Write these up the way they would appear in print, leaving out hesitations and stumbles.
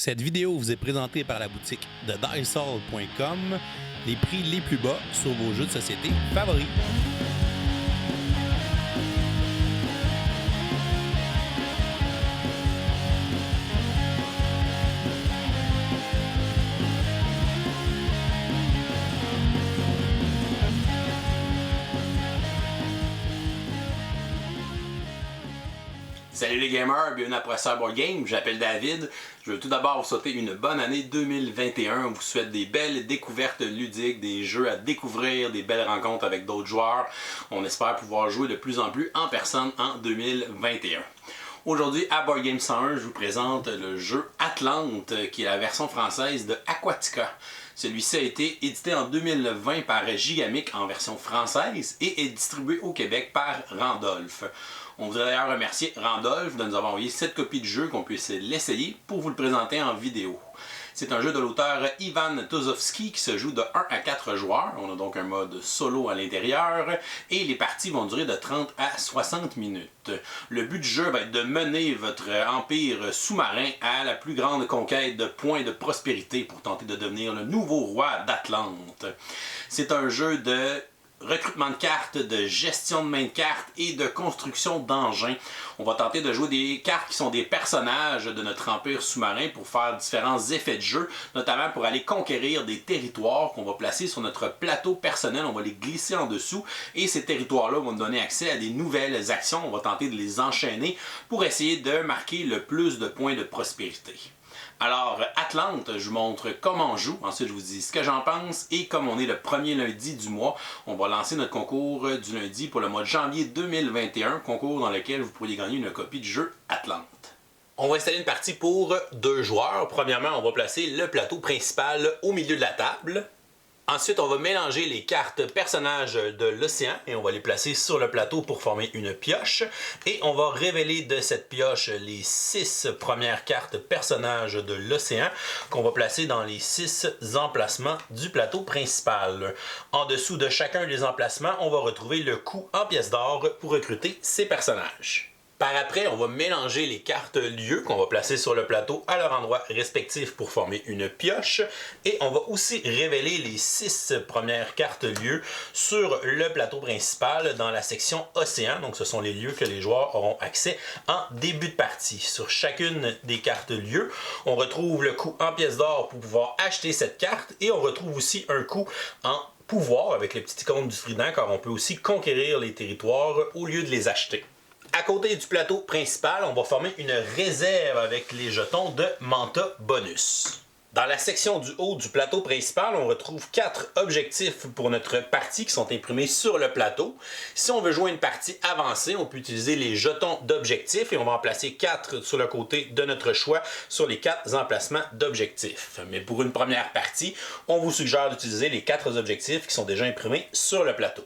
Cette vidéo vous est présentée par la boutique de Dicehall.com, les prix les plus bas sur vos jeux de société favoris. Salut les gamers, bienvenue à Professeur Board Game, j'appelle David. Je veux tout d'abord vous souhaiter une bonne année 2021. On vous souhaite des belles découvertes ludiques, des jeux à découvrir, des belles rencontres avec d'autres joueurs. On espère pouvoir jouer de plus en plus en personne en 2021. Aujourd'hui, à Board Game 101, je vous présente le jeu Atlante, qui est la version française de Aquatica. Celui-ci a été édité en 2020 par Gigamic en version française et est distribué au Québec par Randolph. On voudrait d'ailleurs remercier Randolph de nous avoir envoyé cette copie du jeu qu'on puisse l'essayer pour vous le présenter en vidéo. C'est un jeu de l'auteur Ivan Tozovsky qui se joue de 1 à 4 joueurs. On a donc un mode solo à l'intérieur et les parties vont durer de 30 à 60 minutes. Le but du jeu va être de mener votre empire sous-marin à la plus grande conquête de points de prospérité pour tenter de devenir le nouveau roi d'Atlante. C'est un jeu de recrutement de cartes, de gestion de main de cartes et de construction d'engins. On va tenter de jouer des cartes qui sont des personnages de notre empire sous-marin pour faire différents effets de jeu, notamment pour aller conquérir des territoires qu'on va placer sur notre plateau personnel. On va les glisser en dessous et ces territoires-là vont nous donner accès à des nouvelles actions. On va tenter de les enchaîner pour essayer de marquer le plus de points de prospérité. Alors, Atlante, je vous montre comment on joue, ensuite je vous dis ce que j'en pense, et comme on est le premier lundi du mois, on va lancer notre concours du lundi pour le mois de janvier 2021, concours dans lequel vous pourriez gagner une copie du jeu Atlante. On va installer une partie pour 2 joueurs. Premièrement, on va placer le plateau principal au milieu de la table. Ensuite, on va mélanger les cartes personnages de l'océan et on va les placer sur le plateau pour former une pioche. Et on va révéler de cette pioche les 6 premières cartes personnages de l'océan qu'on va placer dans les 6 emplacements du plateau principal. En dessous de chacun des emplacements, on va retrouver le coût en pièces d'or pour recruter ces personnages. Par après, on va mélanger les cartes lieux qu'on va placer sur le plateau à leur endroit respectif pour former une pioche. Et on va aussi révéler les 6 premières cartes lieux sur le plateau principal dans la section Océan. Donc ce sont les lieux que les joueurs auront accès en début de partie. Sur chacune des cartes lieux, on retrouve le coût en pièces d'or pour pouvoir acheter cette carte. Et on retrouve aussi un coût en pouvoir avec les petites icônes du trident, car on peut aussi conquérir les territoires au lieu de les acheter. À côté du plateau principal, on va former une réserve avec les jetons de Manta bonus. Dans la section du haut du plateau principal, on retrouve 4 objectifs pour notre partie qui sont imprimés sur le plateau. Si on veut jouer une partie avancée, on peut utiliser les jetons d'objectifs et on va en placer 4 sur le côté de notre choix sur les 4 emplacements d'objectifs. Mais pour une première partie, on vous suggère d'utiliser les 4 objectifs qui sont déjà imprimés sur le plateau.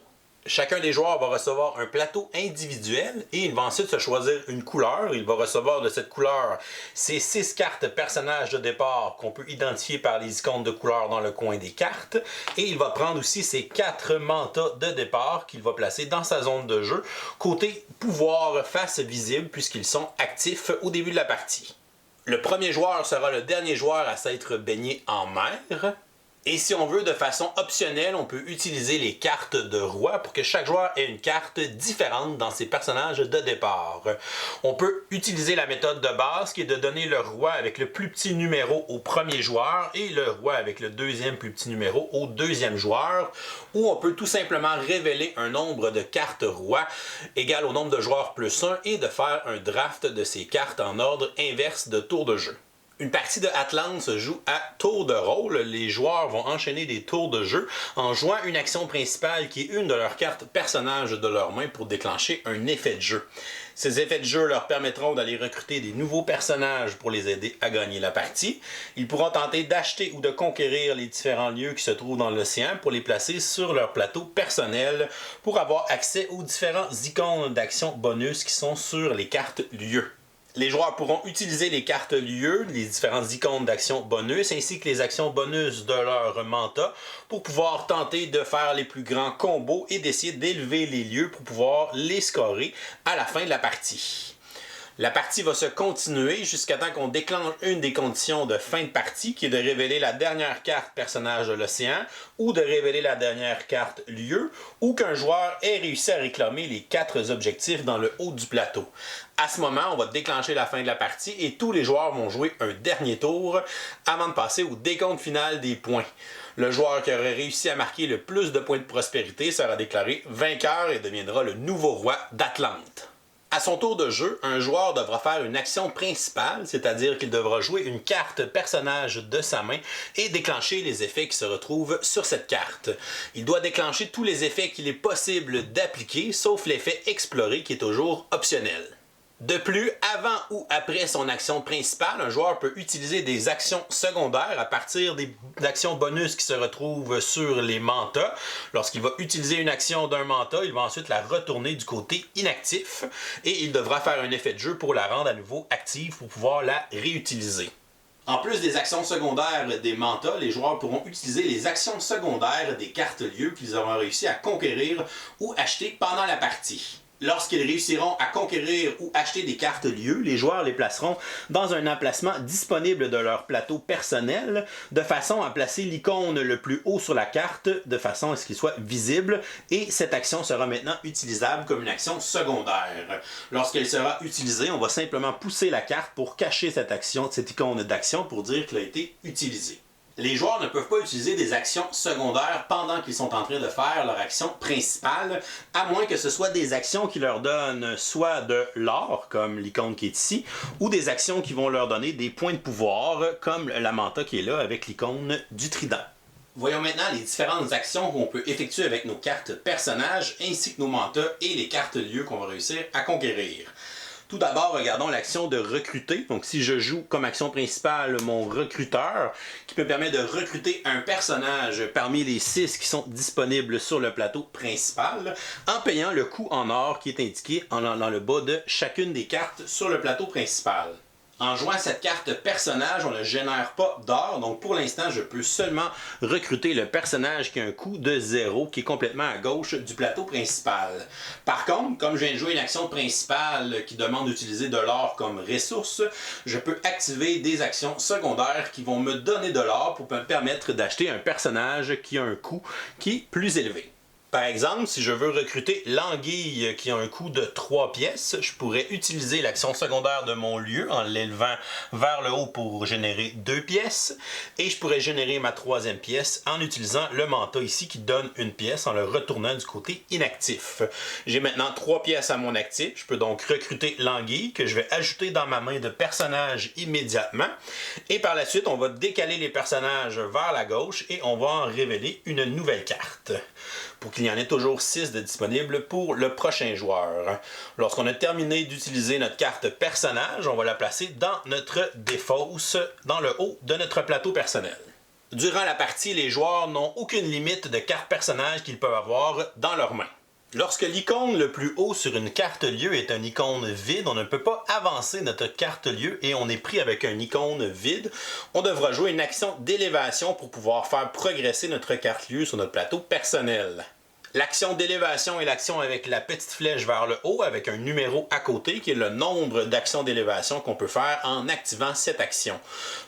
Chacun des joueurs va recevoir un plateau individuel et il va ensuite se choisir une couleur. Il va recevoir de cette couleur ces 6 cartes personnages de départ qu'on peut identifier par les icônes de couleur dans le coin des cartes. Et il va prendre aussi ces 4 mantas de départ qu'il va placer dans sa zone de jeu, côté pouvoir face visible puisqu'ils sont actifs au début de la partie. Le premier joueur sera le dernier joueur à s'être baigné en mer. Et si on veut, de façon optionnelle, on peut utiliser les cartes de roi pour que chaque joueur ait une carte différente dans ses personnages de départ. On peut utiliser la méthode de base qui est de donner le roi avec le plus petit numéro au premier joueur et le roi avec le deuxième plus petit numéro au deuxième joueur. Ou on peut tout simplement révéler un nombre de cartes roi égal au nombre de joueurs plus 1 et de faire un draft de ces cartes en ordre inverse de tour de jeu. Une partie de Atlante se joue à tour de rôle. Les joueurs vont enchaîner des tours de jeu en jouant une action principale qui est une de leurs cartes personnages de leur main pour déclencher un effet de jeu. Ces effets de jeu leur permettront d'aller recruter des nouveaux personnages pour les aider à gagner la partie. Ils pourront tenter d'acheter ou de conquérir les différents lieux qui se trouvent dans l'océan pour les placer sur leur plateau personnel pour avoir accès aux différents icônes d'action bonus qui sont sur les cartes lieux. Les joueurs pourront utiliser les cartes lieux, les différentes icônes d'action bonus, ainsi que les actions bonus de leur manta pour pouvoir tenter de faire les plus grands combos et d'essayer d'élever les lieux pour pouvoir les scorer à la fin de la partie. La partie va se continuer jusqu'à temps qu'on déclenche une des conditions de fin de partie, qui est de révéler la dernière carte personnage de l'océan, ou de révéler la dernière carte lieu, ou qu'un joueur ait réussi à réclamer les 4 objectifs dans le haut du plateau. À ce moment, on va déclencher la fin de la partie et tous les joueurs vont jouer un dernier tour avant de passer au décompte final des points. Le joueur qui aurait réussi à marquer le plus de points de prospérité sera déclaré vainqueur et deviendra le nouveau roi d'Atlante. À son tour de jeu, un joueur devra faire une action principale, c'est-à-dire qu'il devra jouer une carte personnage de sa main et déclencher les effets qui se retrouvent sur cette carte. Il doit déclencher tous les effets qu'il est possible d'appliquer, sauf l'effet explorer qui est toujours optionnel. De plus, avant ou après son action principale, un joueur peut utiliser des actions secondaires à partir des actions bonus qui se retrouvent sur les mantas. Lorsqu'il va utiliser une action d'un manta, il va ensuite la retourner du côté inactif et il devra faire un effet de jeu pour la rendre à nouveau active pour pouvoir la réutiliser. En plus des actions secondaires des mantas, les joueurs pourront utiliser les actions secondaires des cartes lieux qu'ils auront réussi à conquérir ou acheter pendant la partie. Lorsqu'ils réussiront à conquérir ou acheter des cartes lieux, les joueurs les placeront dans un emplacement disponible de leur plateau personnel, de façon à placer l'icône le plus haut sur la carte, de façon à ce qu'il soit visible, et cette action sera maintenant utilisable comme une action secondaire. Lorsqu'elle sera utilisée, on va simplement pousser la carte pour cacher cette icône d'action pour dire qu'elle a été utilisée. Les joueurs ne peuvent pas utiliser des actions secondaires pendant qu'ils sont en train de faire leur action principale, à moins que ce soit des actions qui leur donnent soit de l'or, comme l'icône qui est ici, ou des actions qui vont leur donner des points de pouvoir, comme la manta qui est là avec l'icône du trident. Voyons maintenant les différentes actions qu'on peut effectuer avec nos cartes personnages, ainsi que nos mantas et les cartes lieux qu'on va réussir à conquérir. Tout d'abord, regardons l'action de recruter. Donc, si je joue comme action principale mon recruteur, qui me permet de recruter un personnage parmi les 6 qui sont disponibles sur le plateau principal, en payant le coût en or qui est indiqué dans le bas de chacune des cartes sur le plateau principal. En jouant cette carte personnage, on ne génère pas d'or, donc pour l'instant, je peux seulement recruter le personnage qui a un coût de 0, qui est complètement à gauche du plateau principal. Par contre, comme je viens de jouer une action principale qui demande d'utiliser de l'or comme ressource, je peux activer des actions secondaires qui vont me donner de l'or pour me permettre d'acheter un personnage qui a un coût qui est plus élevé. Par exemple, si je veux recruter l'anguille qui a un coût de 3 pièces, je pourrais utiliser l'action secondaire de mon lieu en l'élevant vers le haut pour générer 2 pièces. Et je pourrais générer ma 3e pièce en utilisant le manta ici qui donne 1 pièce en le retournant du côté inactif. J'ai maintenant 3 pièces à mon actif. Je peux donc recruter l'anguille que je vais ajouter dans ma main de personnage immédiatement. Et par la suite, on va décaler les personnages vers la gauche et on va en révéler une nouvelle carte, pour qu'il y en ait toujours 6 de disponibles pour le prochain joueur. Lorsqu'on a terminé d'utiliser notre carte personnage, on va la placer dans notre défausse, dans le haut de notre plateau personnel. Durant la partie, les joueurs n'ont aucune limite de cartes personnages qu'ils peuvent avoir dans leurs mains. Lorsque l'icône le plus haut sur une carte lieu est une icône vide, on ne peut pas avancer notre carte lieu et on est pris avec une icône vide. On devra jouer une action d'élévation pour pouvoir faire progresser notre carte lieu sur notre plateau personnel. L'action d'élévation est l'action avec la petite flèche vers le haut avec un numéro à côté qui est le nombre d'actions d'élévation qu'on peut faire en activant cette action.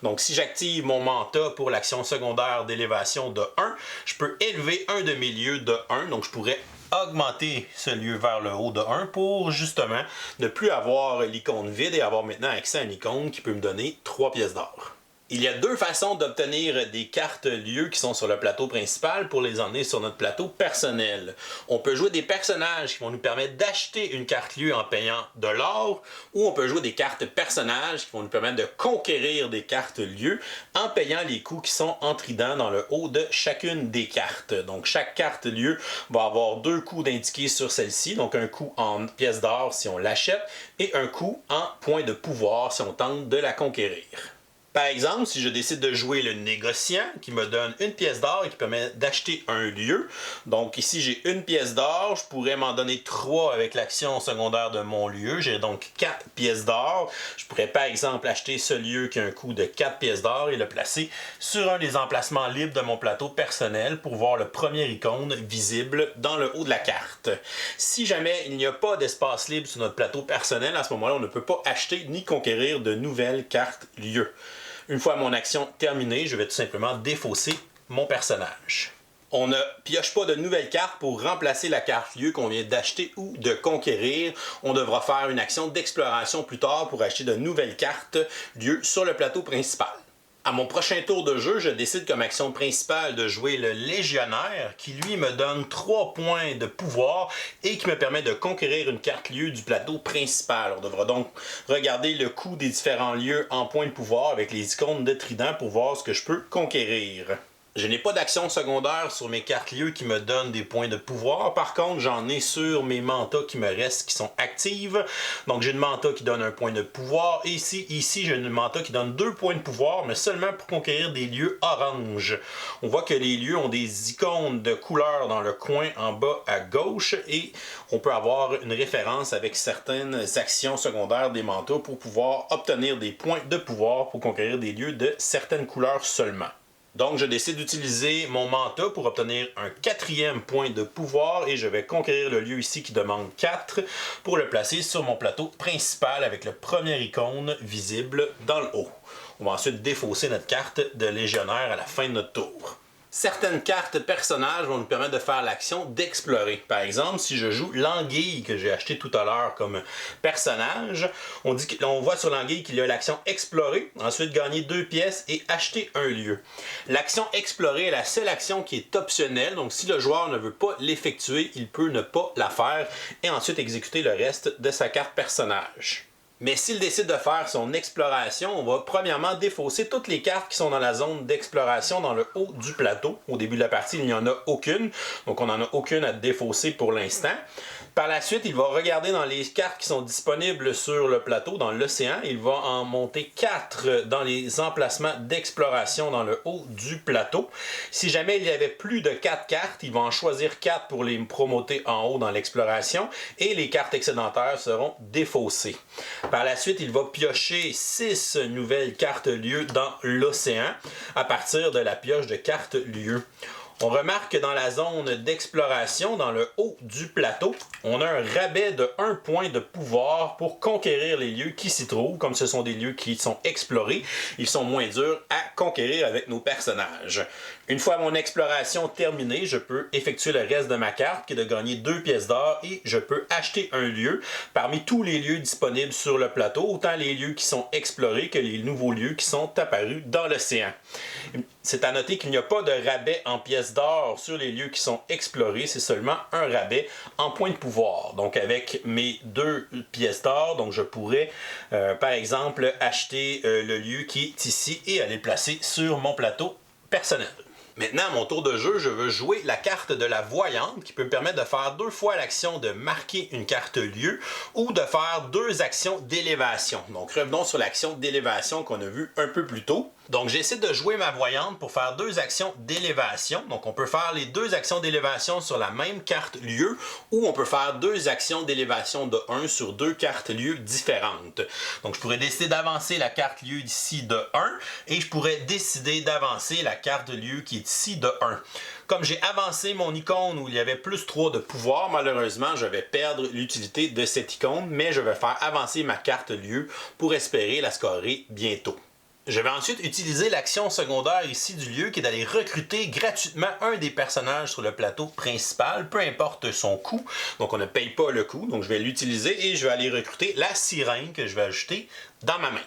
Donc si j'active mon manta pour l'action secondaire d'élévation de 1, je peux élever un de mes lieux de 1, donc je pourrais augmenter ce lieu vers le haut de 1 pour justement ne plus avoir l'icône vide et avoir maintenant accès à une icône qui peut me donner 3 pièces d'or. Il y a 2 façons d'obtenir des cartes lieux qui sont sur le plateau principal pour les emmener sur notre plateau personnel. On peut jouer des personnages qui vont nous permettre d'acheter une carte lieu en payant de l'or, ou on peut jouer des cartes personnages qui vont nous permettre de conquérir des cartes lieux en payant les coûts qui sont en trident dans le haut de chacune des cartes. Donc chaque carte lieu va avoir 2 coûts d'indiqués sur celle-ci, donc un coût en pièces d'or si on l'achète et un coût en points de pouvoir si on tente de la conquérir. Par exemple, si je décide de jouer le négociant, qui me donne une pièce d'or et qui permet d'acheter un lieu. Donc ici, j'ai une pièce d'or. Je pourrais m'en donner 3 avec l'action secondaire de mon lieu. J'ai donc 4 pièces d'or. Je pourrais par exemple acheter ce lieu qui a un coût de 4 pièces d'or et le placer sur un des emplacements libres de mon plateau personnel pour voir le premier icône visible dans le haut de la carte. Si jamais il n'y a pas d'espace libre sur notre plateau personnel, à ce moment-là, on ne peut pas acheter ni conquérir de nouvelles cartes lieux. Une fois mon action terminée, je vais tout simplement défausser mon personnage. On ne pioche pas de nouvelles cartes pour remplacer la carte lieu qu'on vient d'acheter ou de conquérir. On devra faire une action d'exploration plus tard pour acheter de nouvelles cartes lieu sur le plateau principal. À mon prochain tour de jeu, je décide comme action principale de jouer le légionnaire qui lui me donne 3 points de pouvoir et qui me permet de conquérir une carte lieu du plateau principal. On devra donc regarder le coût des différents lieux en points de pouvoir avec les icônes de trident pour voir ce que je peux conquérir. Je n'ai pas d'action secondaire sur mes cartes lieux qui me donnent des points de pouvoir. Par contre, j'en ai sur mes mantas qui me restent, qui sont actives. Donc, j'ai une manta qui donne un point de pouvoir. Et ici j'ai une manta qui donne 2 points de pouvoir, mais seulement pour conquérir des lieux orange. On voit que les lieux ont des icônes de couleur dans le coin en bas à gauche. Et on peut avoir une référence avec certaines actions secondaires des mantas pour pouvoir obtenir des points de pouvoir pour conquérir des lieux de certaines couleurs seulement. Donc, je décide d'utiliser mon mantat pour obtenir un 4e point de pouvoir et je vais conquérir le lieu ici qui demande 4 pour le placer sur mon plateau principal avec le premier icône visible dans le haut. On va ensuite défausser notre carte de légionnaire à la fin de notre tour. Certaines cartes personnages vont nous permettre de faire l'action d'explorer. Par exemple, si je joue l'anguille que j'ai acheté tout à l'heure comme personnage, on voit sur l'anguille qu'il y a l'action explorer, ensuite gagner 2 pièces et acheter un lieu. L'action explorer est la seule action qui est optionnelle, donc si le joueur ne veut pas l'effectuer, il peut ne pas la faire et ensuite exécuter le reste de sa carte personnage. Mais s'il décide de faire son exploration, on va premièrement défausser toutes les cartes qui sont dans la zone d'exploration dans le haut du plateau. Au début de la partie, il n'y en a aucune, donc on n'en a aucune à défausser pour l'instant. Par la suite, il va regarder dans les cartes qui sont disponibles sur le plateau, dans l'océan. Il va en monter 4 dans les emplacements d'exploration dans le haut du plateau. Si jamais il y avait plus de 4 cartes, il va en choisir 4 pour les promoter en haut dans l'exploration et les cartes excédentaires seront défaussées. Par la suite, il va piocher 6 nouvelles cartes lieux dans l'océan à partir de la pioche de cartes lieux. On remarque que dans la zone d'exploration, dans le haut du plateau, on a un rabais de 1 point de pouvoir pour conquérir les lieux qui s'y trouvent. Comme ce sont des lieux qui sont explorés, ils sont moins durs à conquérir avec nos personnages. Une fois mon exploration terminée, je peux effectuer le reste de ma carte qui est de gagner 2 pièces d'or et je peux acheter un lieu parmi tous les lieux disponibles sur le plateau, autant les lieux qui sont explorés que les nouveaux lieux qui sont apparus dans l'océan. C'est à noter qu'il n'y a pas de rabais en pièces d'or sur les lieux qui sont explorés, c'est seulement un rabais en points de pouvoir. Donc avec mes 2 pièces d'or, donc je pourrais par exemple acheter le lieu qui est ici et aller le placer sur mon plateau personnel. Maintenant, à mon tour de jeu, je veux jouer la carte de la voyante qui peut me permettre de faire 2 fois l'action de marquer une carte lieu ou de faire 2 actions d'élévation. Donc revenons sur l'action d'élévation qu'on a vue un peu plus tôt. Donc j'essaie de jouer ma voyante pour faire 2 actions d'élévation. Donc on peut faire les 2 actions d'élévation sur la même carte lieu ou on peut faire 2 actions d'élévation de 1 sur 2 cartes lieu différentes. Donc je pourrais décider d'avancer la carte lieu d'ici de 1 et je pourrais décider d'avancer la carte lieu qui est ici de 1. Comme j'ai avancé mon icône où il y avait plus 3 de pouvoir, malheureusement je vais perdre l'utilité de cette icône, mais je vais faire avancer ma carte lieu pour espérer la scorer bientôt. Je vais ensuite utiliser l'action secondaire ici du lieu qui est d'aller recruter gratuitement un des personnages sur le plateau principal, peu importe son coût. Donc on ne paye pas le coût, donc je vais l'utiliser et je vais aller recruter la sirène que je vais ajouter dans ma main.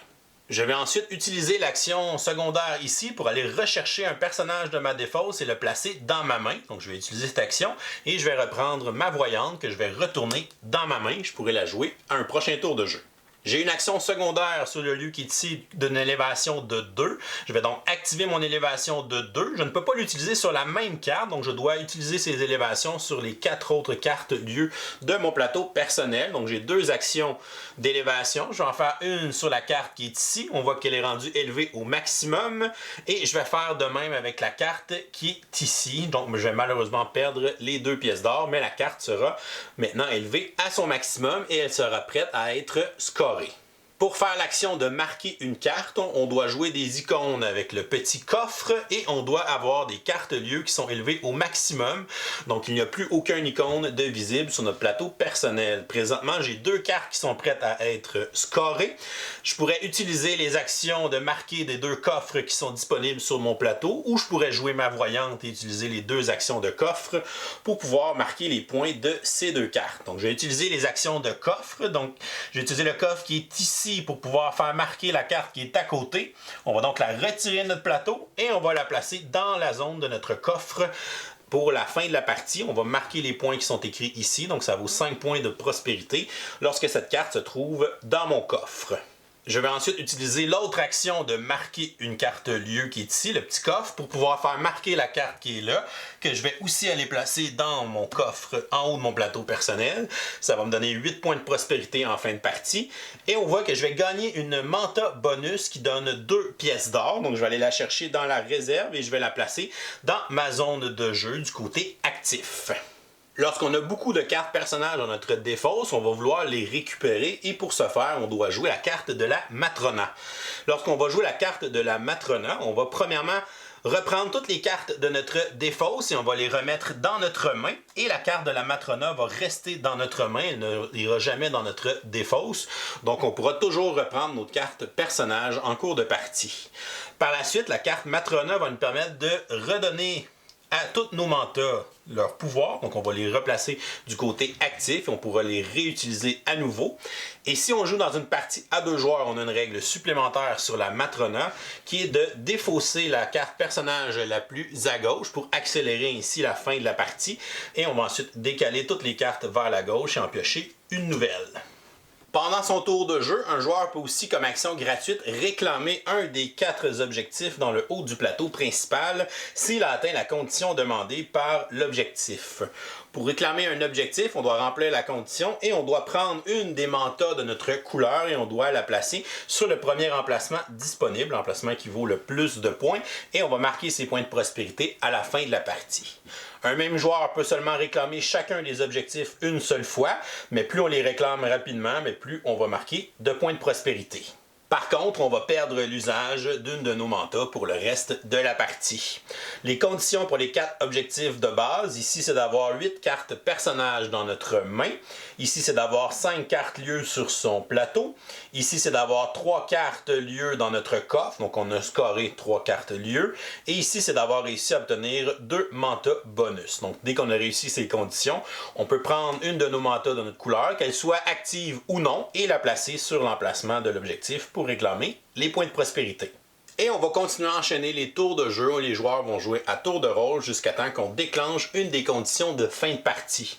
Je vais ensuite utiliser l'action secondaire ici pour aller rechercher un personnage de ma défausse et le placer dans ma main. Donc je vais utiliser cette action et je vais reprendre ma voyante que je vais retourner dans ma main. Je pourrai la jouer à un prochain tour de jeu. J'ai une action secondaire sur le lieu qui est ici d'une élévation de 2. Je vais donc activer mon élévation de 2. Je ne peux pas l'utiliser sur la même carte, donc je dois utiliser ces élévations sur les 4 autres cartes lieux de mon plateau personnel. Donc j'ai 2 actions d'élévation. Je vais en faire une sur la carte qui est ici. On voit qu'elle est rendue élevée au maximum. Et je vais faire de même avec la carte qui est ici. Donc je vais malheureusement perdre les 2 pièces d'or, mais la carte sera maintenant élevée à son maximum et elle sera prête à être scorée. Pour faire l'action de marquer une carte, on doit jouer des icônes avec le petit coffre et on doit avoir des cartes lieux qui sont élevées au maximum. Donc il n'y a plus aucun icône de visible sur notre plateau personnel. Présentement, j'ai 2 cartes qui sont prêtes à être scorées. Je pourrais utiliser les actions de marquer des 2 coffres qui sont disponibles sur mon plateau ou je pourrais jouer ma voyante et utiliser les 2 actions de coffre pour pouvoir marquer les points de ces 2 cartes. Donc je vais utiliser les actions de coffre. Donc je vais utiliser le coffre qui est ici pour pouvoir faire marquer la carte qui est à côté. On va donc la retirer de notre plateau et on va la placer dans la zone de notre coffre. Pour la fin de la partie, on va marquer les points qui sont écrits ici, donc ça vaut 5 points de prospérité lorsque cette carte se trouve dans mon coffre. Je vais ensuite utiliser l'autre action de marquer une carte lieu qui est ici, le petit coffre, pour pouvoir faire marquer la carte qui est là, que je vais aussi aller placer dans mon coffre en haut de mon plateau personnel. Ça va me donner 8 points de prospérité en fin de partie. Et on voit que je vais gagner une manta bonus qui donne 2 pièces d'or. Donc je vais aller la chercher dans la réserve et je vais la placer dans ma zone de jeu du côté actif. Lorsqu'on a beaucoup de cartes personnages dans notre défausse, on va vouloir les récupérer et pour ce faire, on doit jouer la carte de la Matrona. Lorsqu'on va jouer la carte de la Matrona, on va premièrement reprendre toutes les cartes de notre défausse et on va les remettre dans notre main. Et la carte de la Matrona va rester dans notre main, elle n'ira jamais dans notre défausse. Donc on pourra toujours reprendre notre carte personnage en cours de partie. Par la suite, la carte Matrona va nous permettre de redonner à toutes nos mantas leur pouvoir, donc on va les replacer du côté actif et on pourra les réutiliser à nouveau. Et si on joue dans une partie à 2 joueurs, on a une règle supplémentaire sur la Matrona qui est de défausser la carte personnage la plus à gauche pour accélérer ainsi la fin de la partie et on va ensuite décaler toutes les cartes vers la gauche et en piocher une nouvelle. Pendant son tour de jeu, un joueur peut aussi, comme action gratuite, réclamer un des 4 objectifs dans le haut du plateau principal s'il a atteint la condition demandée par l'objectif. Pour réclamer un objectif, on doit remplir la condition et on doit prendre une des mantas de notre couleur et on doit la placer sur le premier emplacement disponible, l'emplacement qui vaut le plus de points, et on va marquer ses points de prospérité à la fin de la partie. Un même joueur peut seulement réclamer chacun des objectifs une seule fois, mais plus on les réclame rapidement, mais plus on va marquer de points de prospérité. Par contre, on va perdre l'usage d'une de nos mantas pour le reste de la partie. Les conditions pour les 4 objectifs de base, ici c'est d'avoir 8 cartes personnages dans notre main. Ici c'est d'avoir 5 cartes lieux sur son plateau. Ici c'est d'avoir 3 cartes lieux dans notre coffre, donc on a scoré 3 cartes lieux. Et ici c'est d'avoir réussi à obtenir 2 mantas bonus. Donc dès qu'on a réussi ces conditions, on peut prendre une de nos mantas de notre couleur, qu'elle soit active ou non, et la placer sur l'emplacement de l'objectif pour réclamer les points de prospérité. Et on va continuer à enchaîner les tours de jeu où les joueurs vont jouer à tour de rôle jusqu'à temps qu'on déclenche une des conditions de fin de partie.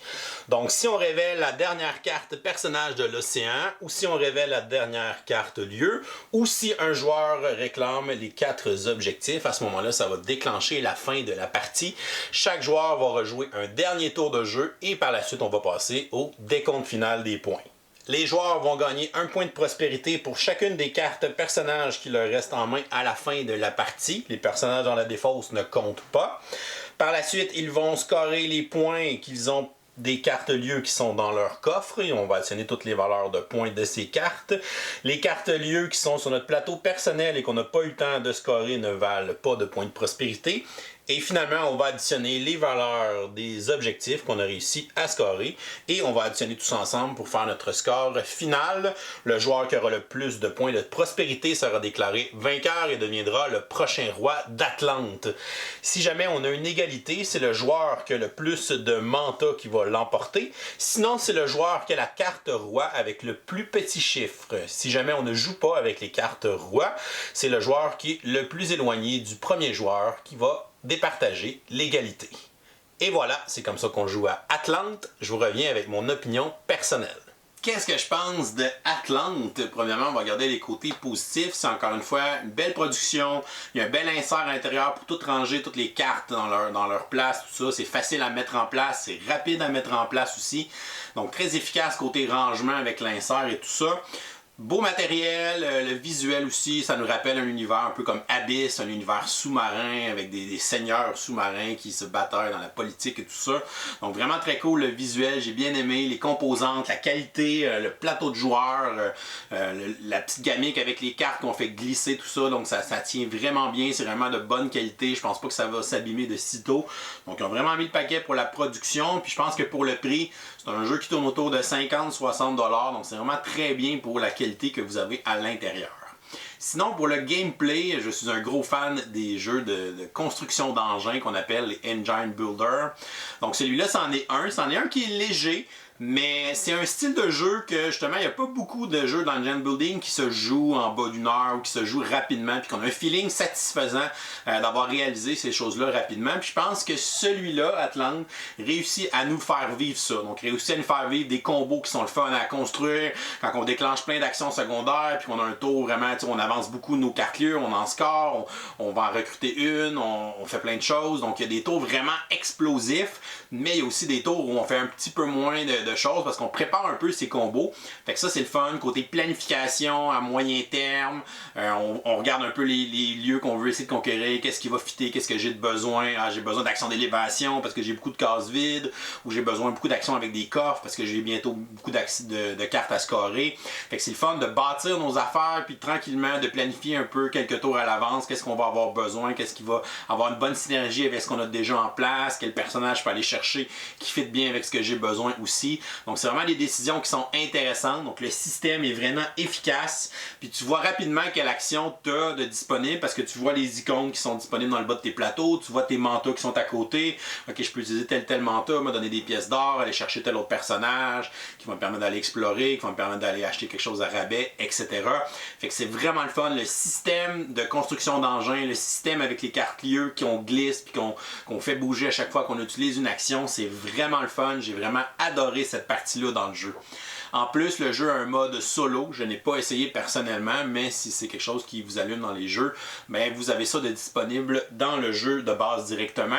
Donc si on révèle la dernière carte personnage de l'océan, ou si on révèle la dernière carte lieu, ou si un joueur réclame les 4 objectifs, à ce moment-là, ça va déclencher la fin de la partie. Chaque joueur va rejouer un dernier tour de jeu et par la suite, on va passer au décompte final des points. Les joueurs vont gagner 1 point de prospérité pour chacune des cartes personnages qui leur restent en main à la fin de la partie. Les personnages dans la défausse ne comptent pas. Par la suite, ils vont scorer les points qu'ils ont des cartes lieux qui sont dans leur coffre et on va additionner toutes les valeurs de points de ces cartes. Les cartes lieux qui sont sur notre plateau personnel et qu'on n'a pas eu le temps de scorer ne valent pas de points de prospérité. Et finalement, on va additionner les valeurs des objectifs qu'on a réussi à scorer et on va additionner tous ensemble pour faire notre score final. Le joueur qui aura le plus de points de prospérité sera déclaré vainqueur et deviendra le prochain roi d'Atlante. Si jamais on a une égalité, c'est le joueur qui a le plus de mantas qui va l'emporter. Sinon, c'est le joueur qui a la carte roi avec le plus petit chiffre. Si jamais on ne joue pas avec les cartes roi, c'est le joueur qui est le plus éloigné du premier joueur qui va départager l'égalité. Et voilà, c'est comme ça qu'on joue à Atlante. Je vous reviens avec mon opinion personnelle. Qu'est-ce que je pense de Atlante? Premièrement, on va regarder les côtés positifs. C'est encore une fois une belle production. Il y a un bel insert à l'intérieur pour tout ranger, toutes les cartes dans leur place, tout ça. C'est facile à mettre en place, c'est rapide à mettre en place aussi. Donc très efficace côté rangement avec l'insert et tout ça. Beau matériel, le visuel aussi, ça nous rappelle un univers un peu comme Abyss, un univers sous-marin avec des seigneurs sous-marins qui se bataillent dans la politique et tout ça. Donc vraiment très cool le visuel, j'ai bien aimé les composantes, la qualité, le plateau de joueurs, la petite gamique avec les cartes qu'on fait glisser, tout ça. Donc ça tient vraiment bien, c'est vraiment de bonne qualité. Je pense pas que ça va s'abîmer de sitôt. Donc ils ont vraiment mis le paquet pour la production. Puis je pense que pour le prix, c'est un jeu qui tourne autour de 50-60$. Donc c'est vraiment très bien pour la qualité que vous avez à l'intérieur. Sinon, pour le gameplay, je suis un gros fan des jeux de construction d'engins qu'on appelle les Engine Builder. Donc celui-là, c'en est un qui est léger, mais c'est un style de jeu que justement, il n'y a pas beaucoup de jeux d'engine building qui se jouent en bas d'1 heure ou qui se jouent rapidement, puis qu'on a un feeling satisfaisant d'avoir réalisé ces choses-là rapidement. Puis je pense que celui-là, Atlante, réussit à nous faire vivre ça. Donc réussit à nous faire vivre des combos qui sont le fun à construire, quand on déclenche plein d'actions secondaires, puis qu'on a un tour vraiment, on avance beaucoup nos cartes lieux, on en score, on va en recruter une, on fait plein de choses. Donc il y a des tours vraiment explosifs, mais il y a aussi des tours où on fait un petit peu moins de choses parce qu'on prépare un peu ces combos. Fait que ça c'est le fun. Côté planification à moyen terme, on regarde un peu les lieux qu'on veut essayer de conquérir, qu'est-ce qui va fitter, qu'est-ce que j'ai de besoin. J'ai besoin d'actions d'élévation parce que j'ai beaucoup de cases vides, ou j'ai besoin beaucoup d'actions avec des coffres parce que j'ai bientôt beaucoup de cartes à scorer. Fait que c'est le fun de bâtir nos affaires puis tranquillement de planifier un peu quelques tours à l'avance, qu'est-ce qu'on va avoir besoin, qu'est-ce qui va avoir une bonne synergie avec ce qu'on a déjà en place, quel personnage je peux aller chercher qui fit bien avec ce que j'ai besoin aussi. Donc c'est vraiment des décisions qui sont intéressantes. Donc le système est vraiment efficace. Puis tu vois rapidement quelle action tu as de disponible parce que tu vois les icônes qui sont disponibles dans le bas de tes plateaux, tu vois tes manteaux qui sont à côté. Ok, je peux utiliser tel manteau, me donner des pièces d'or, aller chercher tel autre personnage qui va me permettre d'aller explorer, qui va me permettre d'aller acheter quelque chose à rabais, etc. Fait que c'est vraiment le fun. Le système de construction d'engins, le système avec les cartes lieux qu'on glisse puis qu'on fait bouger à chaque fois qu'on utilise une action, c'est vraiment le fun. J'ai vraiment adoré cette partie-là dans le jeu. En plus, le jeu a un mode solo. Je n'ai pas essayé personnellement, mais si c'est quelque chose qui vous allume dans les jeux, ben vous avez ça de disponible dans le jeu de base directement.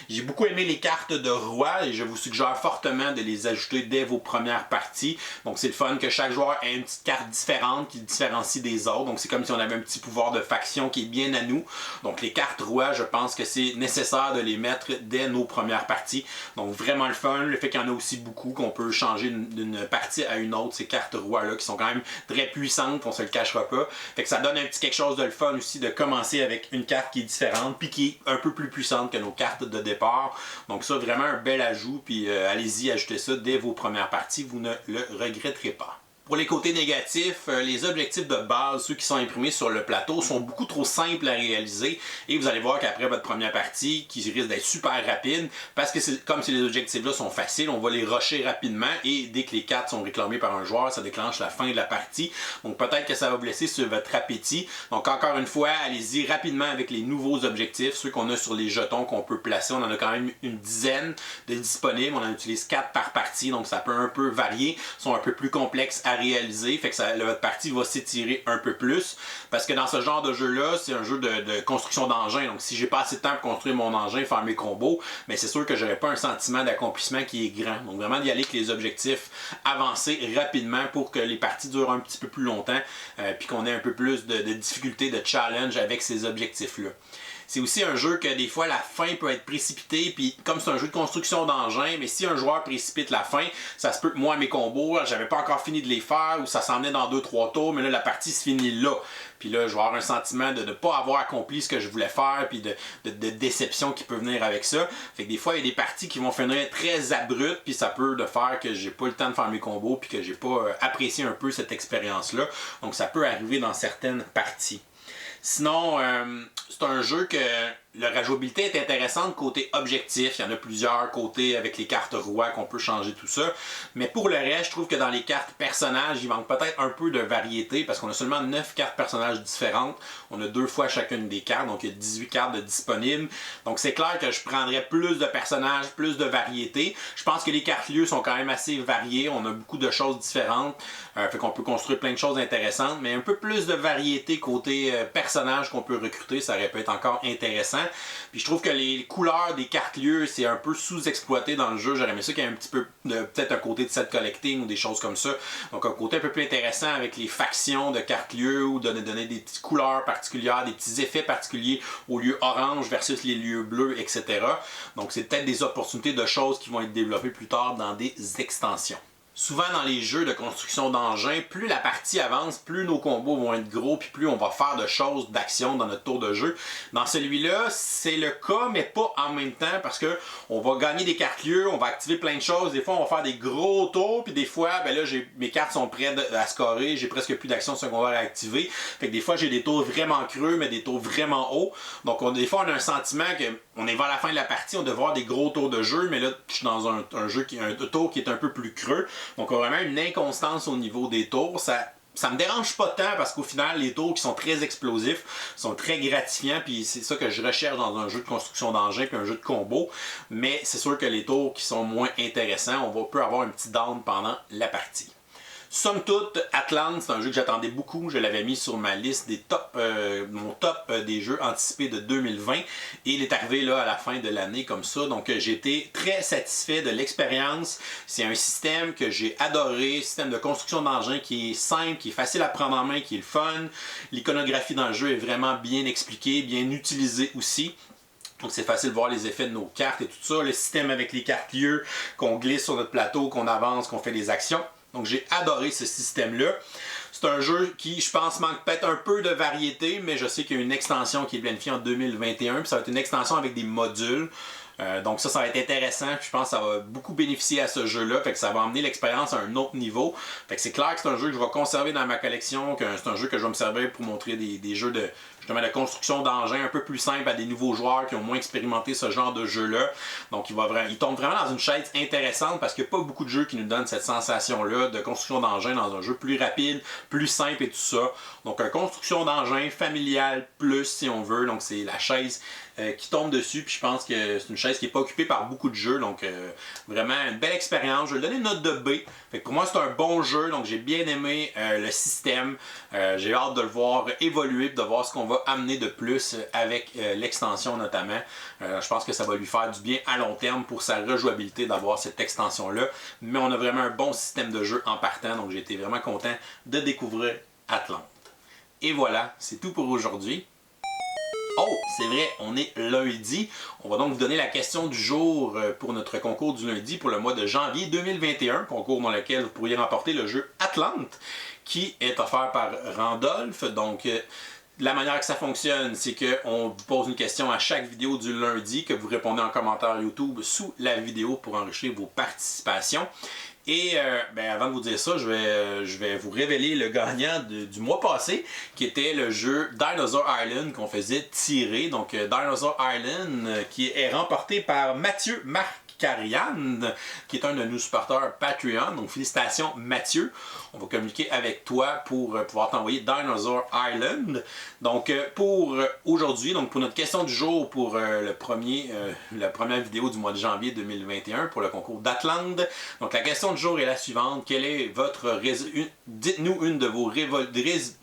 J'ai beaucoup aimé les cartes de roi et je vous suggère fortement de les ajouter dès vos premières parties. Donc c'est le fun que chaque joueur ait une petite carte différente qui le différencie des autres. Donc c'est comme si on avait un petit pouvoir de faction qui est bien à nous. Donc les cartes roi, je pense que c'est nécessaire de les mettre dès nos premières parties. Donc vraiment le fun. Le fait qu'il y en a aussi beaucoup, qu'on peut changer d'une partie à une autre, ces cartes rois là qui sont quand même très puissantes, on se le cachera pas. Fait que ça donne un petit quelque chose de le fun aussi de commencer avec une carte qui est différente puis qui est un peu plus puissante que nos cartes de départ. Donc ça vraiment un bel ajout puis allez-y, ajoutez ça dès vos premières parties, vous ne le regretterez pas. Pour les côtés négatifs, les objectifs de base, ceux qui sont imprimés sur le plateau, sont beaucoup trop simples à réaliser et vous allez voir qu'après votre première partie, qui risque d'être super rapide, parce que comme si les objectifs-là sont faciles, on va les rusher rapidement et dès que les cartes sont réclamées par un joueur, ça déclenche la fin de la partie. Donc peut-être que ça va vous laisser sur votre appétit. Donc encore une fois, allez-y rapidement avec les nouveaux objectifs, ceux qu'on a sur les jetons qu'on peut placer. On en a quand même une dizaine de disponibles. On en utilise 4 par partie, donc ça peut un peu varier. Ils sont un peu plus complexes à réaliser, fait que votre partie va s'étirer un peu plus parce que dans ce genre de jeu là c'est un jeu de construction d'engins, donc si j'ai pas assez de temps pour construire mon engin, faire mes combos, mais c'est sûr que j'aurais pas un sentiment d'accomplissement qui est grand. Donc vraiment d'y aller avec les objectifs avancés rapidement pour que les parties durent un petit peu plus longtemps puis qu'on ait un peu plus de difficulté, de challenge avec ces objectifs là. C'est aussi un jeu que des fois la fin peut être précipitée, puis comme c'est un jeu de construction d'engins, mais si un joueur précipite la fin, ça se peut que moi mes combos, j'avais pas encore fini de les faire, ou ça s'en venait dans 2-3 tours, mais là la partie se finit là. Puis là, je vais avoir un sentiment de ne pas avoir accompli ce que je voulais faire, puis de déception qui peut venir avec ça. Fait que des fois, il y a des parties qui vont finir très abruptes, puis ça peut de faire que j'ai pas le temps de faire mes combos, puis que j'ai pas apprécié un peu cette expérience-là. Donc ça peut arriver dans certaines parties. Sinon, c'est un jeu que la rejouabilité est intéressante côté objectif. Il y en a plusieurs côtés avec les cartes rois qu'on peut changer tout ça. Mais pour le reste, je trouve que dans les cartes personnages, il manque peut-être un peu de variété parce qu'on a seulement 9 cartes personnages différentes. On a 2 fois chacune des cartes, donc il y a 18 cartes de disponibles. Donc c'est clair que je prendrais plus de personnages, plus de variété. Je pense que les cartes lieux sont quand même assez variées. On a beaucoup de choses différentes. Fait qu'on peut construire plein de choses intéressantes. Mais un peu plus de variété côté personnages qu'on peut recruter, ça aurait pu être encore intéressant. Puis je trouve que les couleurs des cartes lieux, c'est un peu sous-exploité dans le jeu. J'aurais aimé ça qu'il y ait un petit peu peut-être un côté de set collecting ou des choses comme ça. Donc un côté un peu plus intéressant avec les factions de cartes lieux ou donner des petites couleurs particulières, des petits effets particuliers aux lieux orange versus les lieux bleus, etc. Donc c'est peut-être des opportunités de choses qui vont être développées plus tard dans des extensions. Souvent dans les jeux de construction d'engins, plus la partie avance, plus nos combos vont être gros, puis plus on va faire de choses, d'actions dans notre tour de jeu. Dans celui-là, c'est le cas, mais pas en même temps, parce que on va gagner des cartes lieux, on va activer plein de choses. Des fois, on va faire des gros tours, puis des fois, ben là, mes cartes sont prêtes à scorer, j'ai presque plus d'actions secondaires à activer. Fait que des fois, j'ai des tours vraiment creux, mais des tours vraiment hauts. Donc, des fois, on a un sentiment que on est vers la fin de la partie, on devrait avoir des gros tours de jeu, mais là, je suis dans un tour qui est un peu plus creux. Donc, on a vraiment une inconstance au niveau des tours. Ça me dérange pas tant parce qu'au final, les tours qui sont très explosifs sont très gratifiants. Puis c'est ça que je recherche dans un jeu de construction d'engins puis un jeu de combo. Mais c'est sûr que les tours qui sont moins intéressants, peut avoir un petit down pendant la partie. Somme toute, Atlante, c'est un jeu que j'attendais beaucoup. Je l'avais mis sur ma liste des mon top des jeux anticipés de 2020. Et il est arrivé là à la fin de l'année comme ça. Donc j'ai été très satisfait de l'expérience. C'est un système que j'ai adoré. Système de construction d'engins qui est simple, qui est facile à prendre en main, qui est le fun. L'iconographie dans le jeu est vraiment bien expliquée, bien utilisée aussi. Donc c'est facile de voir les effets de nos cartes et tout ça. Le système avec les cartes lieux qu'on glisse sur notre plateau, qu'on avance, qu'on fait des actions. Donc j'ai adoré ce système-là. C'est un jeu qui, je pense, manque peut-être un peu de variété, mais je sais qu'il y a une extension qui est planifiée en 2021, puis ça va être une extension avec des modules. Donc ça va être intéressant. Je pense que ça va beaucoup bénéficier à ce jeu-là. Fait que ça va emmener l'expérience à un autre niveau. Fait que c'est clair que c'est un jeu que je vais conserver dans ma collection, que c'est un jeu que je vais me servir pour montrer des jeux de construction d'engins un peu plus simples à des nouveaux joueurs qui ont moins expérimenté ce genre de jeu-là. Donc il tombe vraiment dans une chaise intéressante parce qu'il n'y a pas beaucoup de jeux qui nous donnent cette sensation-là de construction d'engins dans un jeu plus rapide, plus simple et tout ça. Donc une construction d'engins familiale plus si on veut. Donc c'est la chaise qui tombe dessus. Puis je pense que c'est une chaise qui n'est pas occupée par beaucoup de jeux. Donc vraiment une belle expérience. Je vais lui donner une note de B. Fait que pour moi c'est un bon jeu. Donc j'ai bien aimé le système. J'ai hâte de le voir évoluer et de voir ce qu'on va amener de plus avec l'extension notamment. Je pense que ça va lui faire du bien à long terme pour sa rejouabilité d'avoir cette extension-là. Mais on a vraiment un bon système de jeu en partant. Donc j'ai été vraiment content de découvrir Atlante. Et voilà, c'est tout pour aujourd'hui. Oh, c'est vrai, on est lundi. On va donc vous donner la question du jour pour notre concours du lundi pour le mois de janvier 2021, concours dans lequel vous pourriez remporter le jeu Atlante, qui est offert par Randolph. Donc, la manière que ça fonctionne, c'est qu'on vous pose une question à chaque vidéo du lundi, que vous répondez en commentaire YouTube sous la vidéo pour enrichir vos participations. Et avant de vous dire ça, je vais vous révéler le gagnant du mois passé, qui était le jeu Dinosaur Island qu'on faisait tirer. Donc Dinosaur Island qui est remporté par Mathieu Marcarian, qui est un de nos supporters Patreon. Donc félicitations Mathieu. On va communiquer avec toi pour pouvoir t'envoyer Dinosaur Island. Donc pour aujourd'hui, donc pour notre question du jour, pour la première vidéo du mois de janvier 2021 pour le concours d'Atlante. Donc la question du jour est la suivante. Quelle est votre dites-nous une de vos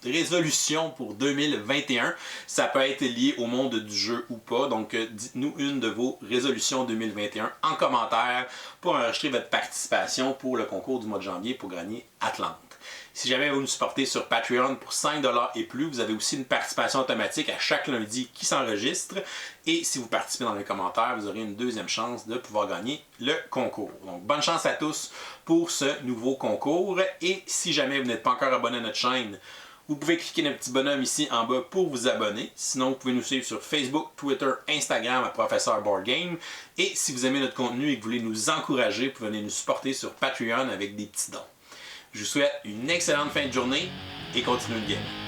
résolutions pour 2021. Ça peut être lié au monde du jeu ou pas. Donc dites-nous une de vos résolutions 2021 en commentaire pour enregistrer votre participation pour le concours du mois de janvier pour gagner Atlante. Si jamais vous nous supportez sur Patreon pour 5$ et plus, vous avez aussi une participation automatique à chaque lundi qui s'enregistre. Et si vous participez dans les commentaires, vous aurez une deuxième chance de pouvoir gagner le concours. Donc bonne chance à tous pour ce nouveau concours. Et si jamais vous n'êtes pas encore abonné à notre chaîne, vous pouvez cliquer le petit bonhomme ici en bas pour vous abonner. Sinon, vous pouvez nous suivre sur Facebook, Twitter, Instagram à Professeur Board Game. Et si vous aimez notre contenu et que vous voulez nous encourager, vous pouvez venir nous supporter sur Patreon avec des petits dons. Je vous souhaite une excellente fin de journée et continuez de game.